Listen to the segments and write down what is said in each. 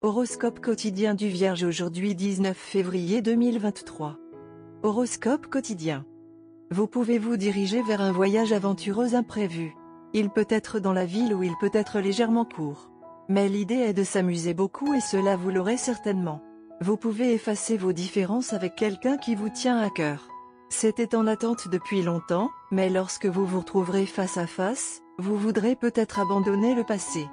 Horoscope quotidien du Vierge aujourd'hui 19 février 2023. Horoscope quotidien. Vous pouvez vous diriger vers un voyage aventureux imprévu. Il peut être dans la ville ou il peut être légèrement court. Mais l'idée est de s'amuser beaucoup et cela vous l'aurez certainement. Vous pouvez effacer vos différences avec quelqu'un qui vous tient à cœur. C'était en attente depuis longtemps, mais lorsque vous vous retrouverez face à face, vous voudrez peut-être abandonner le passé.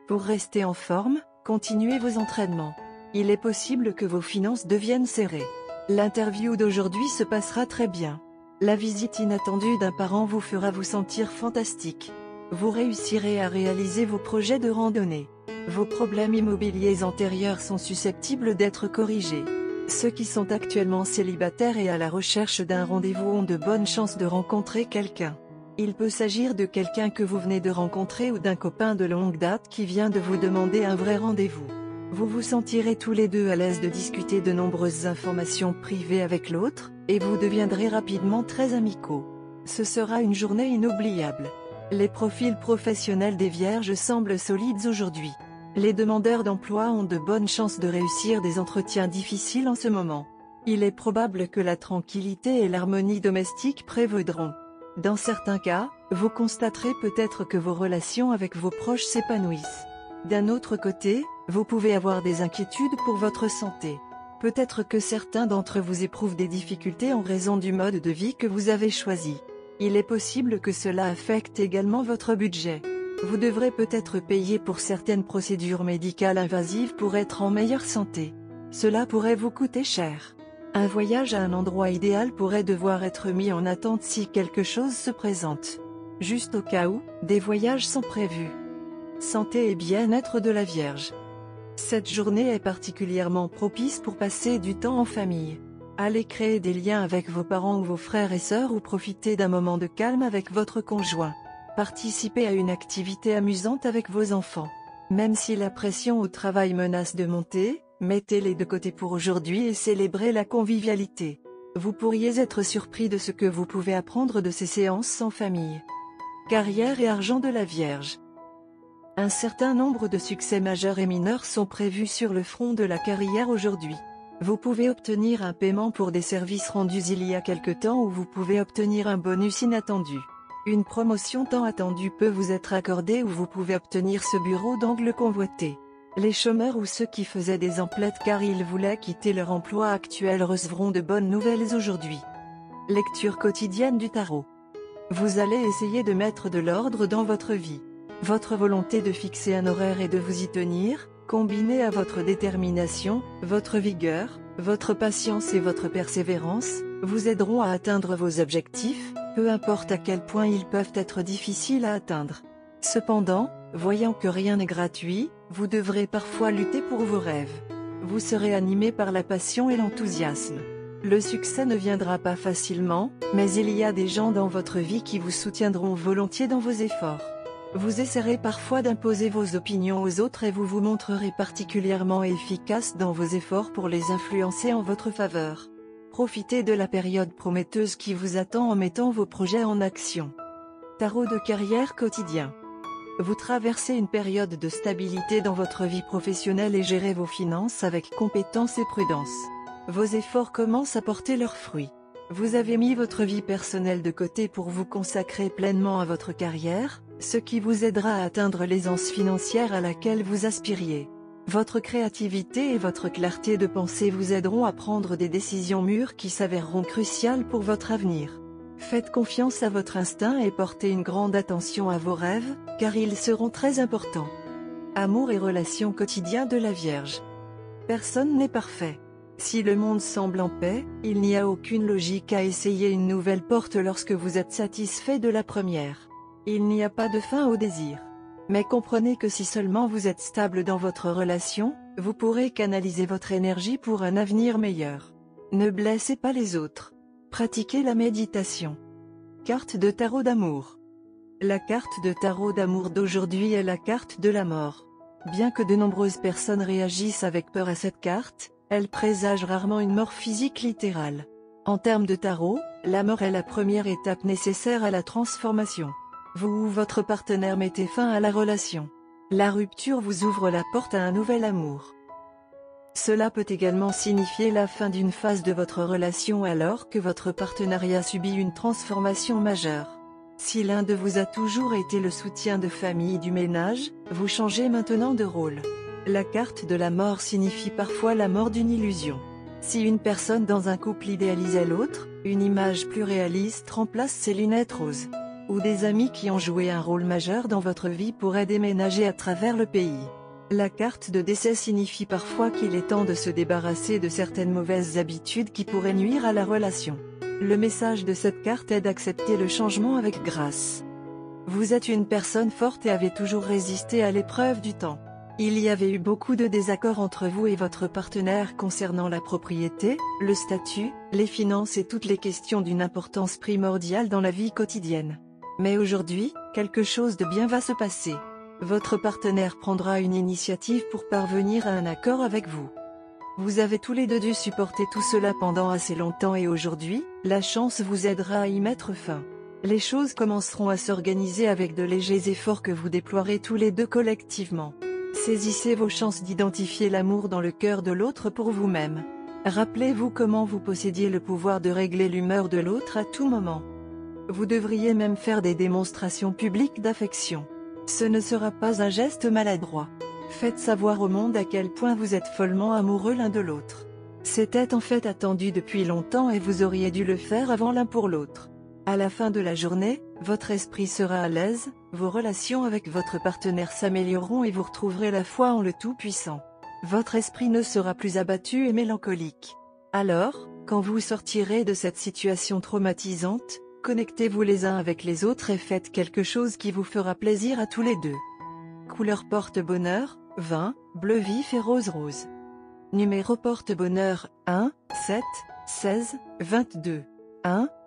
Pour rester en forme, continuez vos entraînements. Il est possible que vos finances deviennent serrées. L'interview d'aujourd'hui se passera très bien. La visite inattendue d'un parent vous fera vous sentir fantastique. Vous réussirez à réaliser vos projets de randonnée. Vos problèmes immobiliers antérieurs sont susceptibles d'être corrigés. Ceux qui sont actuellement célibataires et à la recherche d'un rendez-vous ont de bonnes chances de rencontrer quelqu'un. Il peut s'agir de quelqu'un que vous venez de rencontrer ou d'un copain de longue date qui vient de vous demander un vrai rendez-vous. Vous vous sentirez tous les deux à l'aise de discuter de nombreuses informations privées avec l'autre, et vous deviendrez rapidement très amicaux. Ce sera une journée inoubliable. Les profils professionnels des Vierges semblent solides aujourd'hui. Les demandeurs d'emploi ont de bonnes chances de réussir des entretiens difficiles en ce moment. Il est probable que la tranquillité et l'harmonie domestique prévaudront. Dans certains cas, vous constaterez peut-être que vos relations avec vos proches s'épanouissent. D'un autre côté, vous pouvez avoir des inquiétudes pour votre santé. Peut-être que certains d'entre vous éprouvent des difficultés en raison du mode de vie que vous avez choisi. Il est possible que cela affecte également votre budget. Vous devrez peut-être payer pour certaines procédures médicales invasives pour être en meilleure santé. Cela pourrait vous coûter cher. Un voyage à un endroit idéal pourrait devoir être mis en attente si quelque chose se présente. Juste au cas où, des voyages sont prévus. Santé et bien-être de la Vierge. Cette journée est particulièrement propice pour passer du temps en famille. Allez créer des liens avec vos parents ou vos frères et sœurs ou profitez d'un moment de calme avec votre conjoint. Participez à une activité amusante avec vos enfants. Même si la pression au travail menace de monter, mettez-les de côté pour aujourd'hui et célébrez la convivialité. Vous pourriez être surpris de ce que vous pouvez apprendre de ces séances en famille. Carrière et argent de la Vierge. Un certain nombre de succès majeurs et mineurs sont prévus sur le front de la carrière aujourd'hui. Vous pouvez obtenir un paiement pour des services rendus il y a quelque temps ou vous pouvez obtenir un bonus inattendu. Une promotion tant attendue peut vous être accordée ou vous pouvez obtenir ce bureau d'angle convoité. Les chômeurs ou ceux qui faisaient des emplettes car ils voulaient quitter leur emploi actuel recevront de bonnes nouvelles aujourd'hui. Lecture quotidienne du tarot. Vous allez essayer de mettre de l'ordre dans votre vie. Votre volonté de fixer un horaire et de vous y tenir, combinée à votre détermination, votre vigueur, votre patience et votre persévérance, vous aideront à atteindre vos objectifs, peu importe à quel point ils peuvent être difficiles à atteindre. Cependant, voyant que rien n'est gratuit, vous devrez parfois lutter pour vos rêves. Vous serez animé par la passion et l'enthousiasme. Le succès ne viendra pas facilement, mais il y a des gens dans votre vie qui vous soutiendront volontiers dans vos efforts. Vous essaierez parfois d'imposer vos opinions aux autres et vous vous montrerez particulièrement efficace dans vos efforts pour les influencer en votre faveur. Profitez de la période prometteuse qui vous attend en mettant vos projets en action. Tarot de carrière quotidien. Vous traversez une période de stabilité dans votre vie professionnelle et gérez vos finances avec compétence et prudence. Vos efforts commencent à porter leurs fruits. Vous avez mis votre vie personnelle de côté pour vous consacrer pleinement à votre carrière, ce qui vous aidera à atteindre l'aisance financière à laquelle vous aspiriez. Votre créativité et votre clarté de pensée vous aideront à prendre des décisions mûres qui s'avéreront cruciales pour votre avenir. Faites confiance à votre instinct et portez une grande attention à vos rêves, car ils seront très importants. Amour et relations quotidiens de la Vierge. Personne n'est parfait. Si le monde semble en paix, il n'y a aucune logique à essayer une nouvelle porte lorsque vous êtes satisfait de la première. Il n'y a pas de fin au désir. Mais comprenez que si seulement vous êtes stable dans votre relation, vous pourrez canaliser votre énergie pour un avenir meilleur. Ne blessez pas les autres. Pratiquez la méditation. Carte de tarot d'amour. La carte de tarot d'amour d'aujourd'hui est la carte de la mort. Bien que de nombreuses personnes réagissent avec peur à cette carte, elle présage rarement une mort physique littérale. En termes de tarot, la mort est la première étape nécessaire à la transformation. Vous ou votre partenaire mettez fin à la relation. La rupture vous ouvre la porte à un nouvel amour. Cela peut également signifier la fin d'une phase de votre relation alors que votre partenariat subit une transformation majeure. Si l'un de vous a toujours été le soutien de famille et du ménage, vous changez maintenant de rôle. La carte de la mort signifie parfois la mort d'une illusion. Si une personne dans un couple idéalisait l'autre, une image plus réaliste remplace ses lunettes roses. Ou des amis qui ont joué un rôle majeur dans votre vie pourraient déménager à travers le pays. La carte de décès signifie parfois qu'il est temps de se débarrasser de certaines mauvaises habitudes qui pourraient nuire à la relation. Le message de cette carte est d'accepter le changement avec grâce. Vous êtes une personne forte et avez toujours résisté à l'épreuve du temps. Il y avait eu beaucoup de désaccords entre vous et votre partenaire concernant la propriété, le statut, les finances et toutes les questions d'une importance primordiale dans la vie quotidienne. Mais aujourd'hui, quelque chose de bien va se passer. Votre partenaire prendra une initiative pour parvenir à un accord avec vous. Vous avez tous les deux dû supporter tout cela pendant assez longtemps et aujourd'hui, la chance vous aidera à y mettre fin. Les choses commenceront à s'organiser avec de légers efforts que vous déploierez tous les deux collectivement. Saisissez vos chances d'identifier l'amour dans le cœur de l'autre pour vous-même. Rappelez-vous comment vous possédiez le pouvoir de régler l'humeur de l'autre à tout moment. Vous devriez même faire des démonstrations publiques d'affection. Ce ne sera pas un geste maladroit. Faites savoir au monde à quel point vous êtes follement amoureux l'un de l'autre. C'était en fait attendu depuis longtemps et vous auriez dû le faire avant l'un pour l'autre. À la fin de la journée, votre esprit sera à l'aise, vos relations avec votre partenaire s'amélioreront et vous retrouverez la foi en le Tout-Puissant. Votre esprit ne sera plus abattu et mélancolique. Alors, quand vous sortirez de cette situation traumatisante, connectez-vous les uns avec les autres et faites quelque chose qui vous fera plaisir à tous les deux. Couleur porte-bonheur, 20, bleu vif et rose. Numéro porte-bonheur, 1, 7, 16, 22. 1,